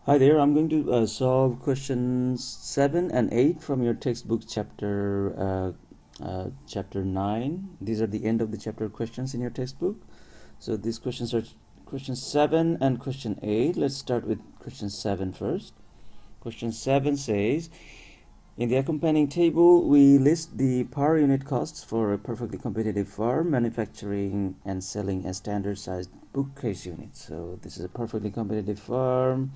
Hi there, I'm going to solve questions 7 and 8 from your textbook chapter 9. These are the end of the chapter questions in your textbook. So these questions are question 7 and question 8. Let's start with question 7 first. Question 7 says, in the accompanying table, we list the per unit costs for a perfectly competitive firm manufacturing and selling a standard-sized bookcase unit. So this is a perfectly competitive firm,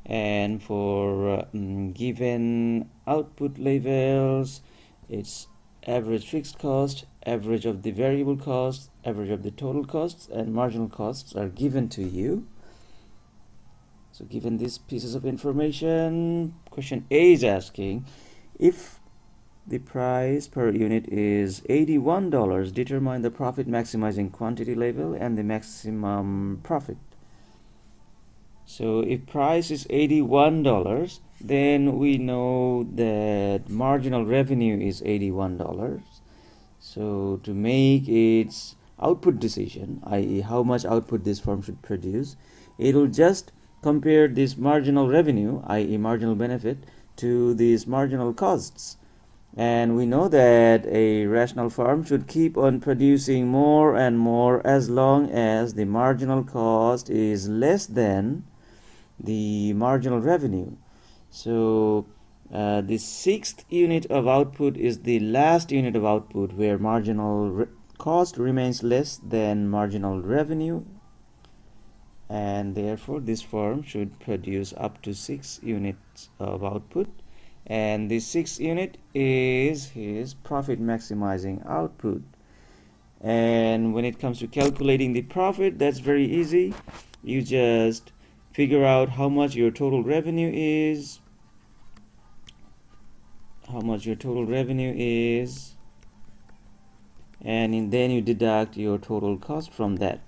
and for given output levels, it's average fixed cost, average of the variable cost, average of the total costs, and marginal costs are given to you. So given these pieces of information, question A is asking, if the price per unit is $81, determine the profit maximizing quantity level and the maximum profit. So if price is $81, then we know that marginal revenue is $81. So to make its output decision, i.e. how much output this firm should produce, it will just compare this marginal revenue, i.e. marginal benefit, to these marginal costs. And we know that a rational firm should keep on producing more and more as long as the marginal cost is less than the marginal revenue. So the sixth unit of output is the last unit of output where marginal cost remains less than marginal revenue, and therefore this firm should produce up to 6 units of output, and this 6th unit is his profit maximizing output. And when it comes to calculating the profit, that's very easy. You just figure out how much your total revenue is, and then you deduct your total cost from that.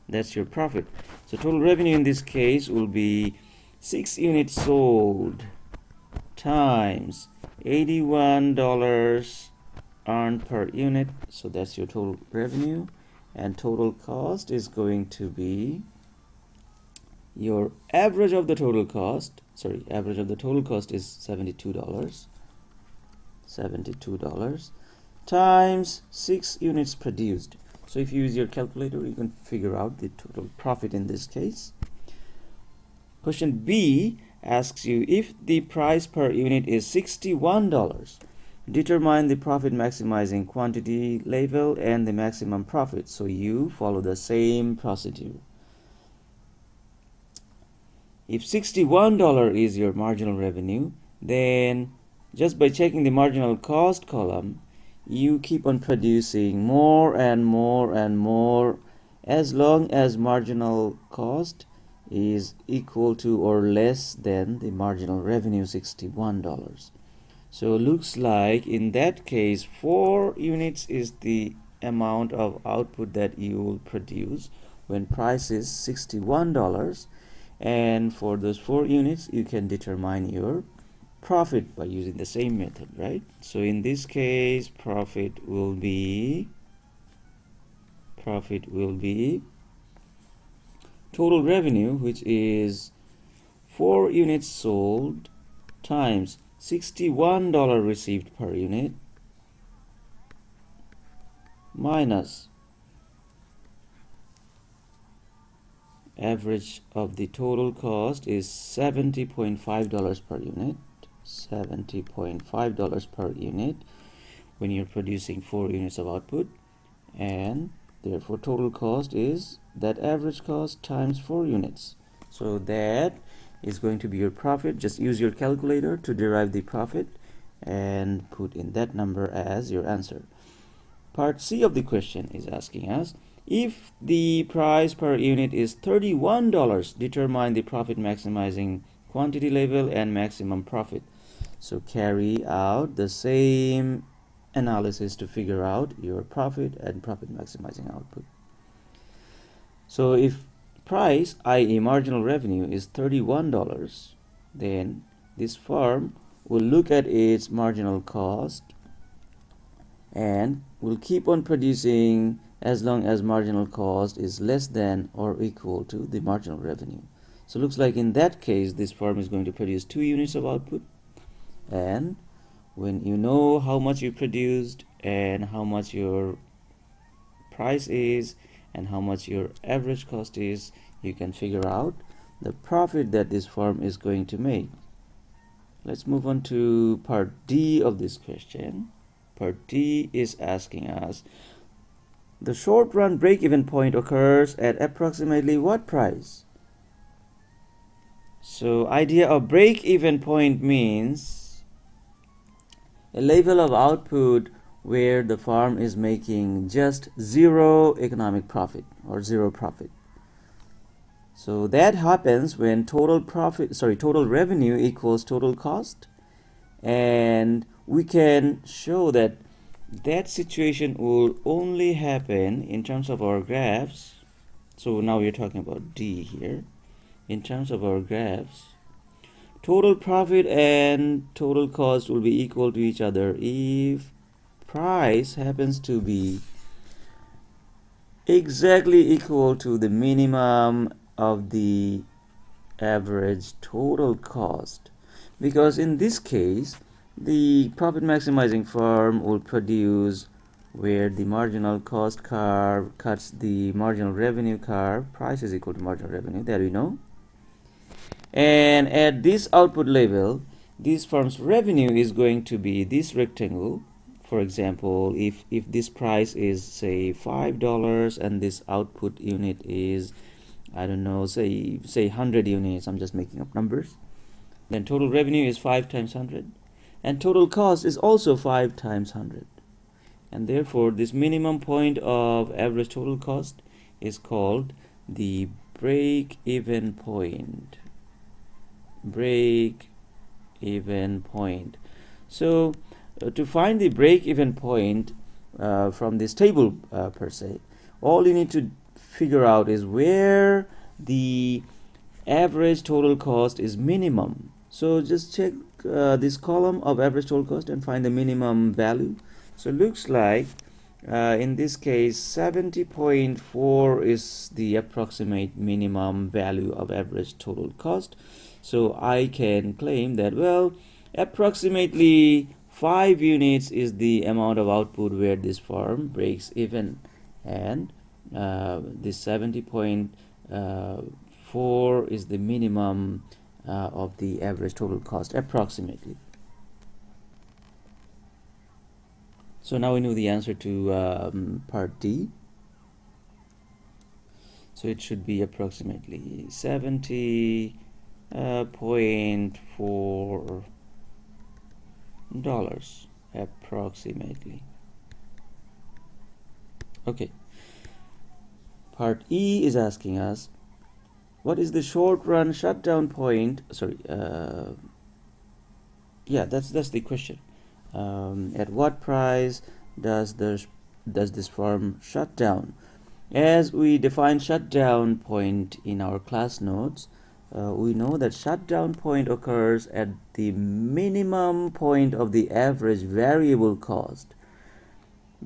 That's your profit. So total revenue in this case will be 6 units sold times $81 earned per unit. So that's your total revenue, and total cost is going to be your average of the total cost. Average of the total cost is $72 times 6 units produced. So if you use your calculator, you can figure out the total profit in this case. Question B asks you, if the price per unit is $61, determine the profit maximizing quantity level and the maximum profit. So you follow the same procedure. If $61 is your marginal revenue, then just by checking the marginal cost column, you keep on producing more and more and more as long as marginal cost is equal to or less than the marginal revenue, $61. So looks like in that case 4 units is the amount of output that you will produce when price is $61, and for those 4 units you can determine your profit by using the same method, right? So in this case profit will be total revenue, which is 4 units sold times $61 received per unit, minus average of the total cost is $70.5 per unit. $70.5 per unit when you're producing 4 units of output, and therefore total cost is that average cost times 4 units. So that is going to be your profit. Just use your calculator to derive the profit and put in that number as your answer. Part C of the question is asking us, if the price per unit is $31, determine the profit maximizing quantity level and maximum profit. So carry out the same analysis to figure out your profit and profit maximizing output. So if price, i.e. marginal revenue, is $31, then this firm will look at its marginal cost and will keep on producing as long as marginal cost is less than or equal to the marginal revenue. So looks like in that case this farm is going to produce 2 units of output, and when you know how much you produced and how much your price is and how much your average cost is, you can figure out the profit that this farm is going to make. Let's move on to part D of this question. Part D is asking us, the short run break-even point occurs at approximately what price? So idea of break-even point means a level of output where the farm is making just zero economic profit or zero profit. So that happens when total revenue equals total cost, and we can show that that situation will only happen in terms of our graphs. So now we're talking about D here. In terms of our graphs, total profit and total cost will be equal to each other if price happens to be exactly equal to the minimum of the average total cost. Because in this case, the profit maximizing firm will produce where the marginal cost curve cuts the marginal revenue curve. Price is equal to marginal revenue, that we know. And at this output level, this firm's revenue is going to be this rectangle. For example, if this price is say $5 and this output unit is, I don't know, say 100 units, I'm just making up numbers, then total revenue is 5 times 100, and total cost is also 5 times 100, and therefore this minimum point of average total cost is called the break-even point. Break-even point. So to find the break-even point from this table per se, all you need to figure out is where the average total cost is minimum. So just check this column of average total cost and find the minimum value. So it looks like in this case 70.4 is the approximate minimum value of average total cost. So I can claim that, well, approximately 5 units is the amount of output where this farm breaks even, and this 70.4 is the minimum of the average total cost approximately. So now we know the answer to part D. So it should be approximately 70.4 dollars approximately. Okay. Part E is asking us, what is the short run shutdown point? Sorry, yeah, that's the question. At what price does this farm shut down? As we define shutdown point in our class notes, we know that shutdown point occurs at the minimum point of the average variable cost.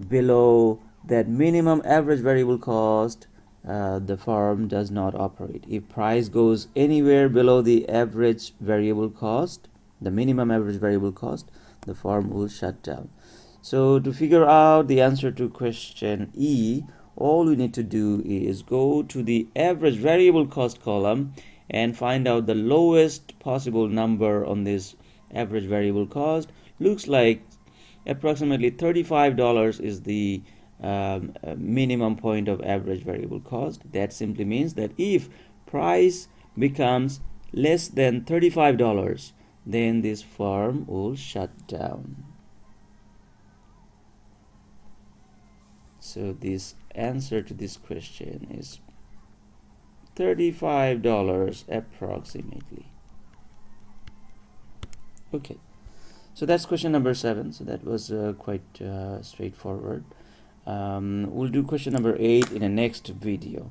Below that minimum average variable cost, the farm does not operate. If price goes anywhere below the average variable cost, the minimum average variable cost, the farm will shut down. So to figure out the answer to question E, all we need to do is go to the average variable cost column and find out the lowest possible number on this average variable cost. Looks like approximately $35 is the minimum point of average variable cost. That simply means that if price becomes less than $35, then this farm will shut down. So this answer to this question is $35 approximately. Okay, so that's question number 7. So that was quite straightforward. We'll do question number 8 in the next video.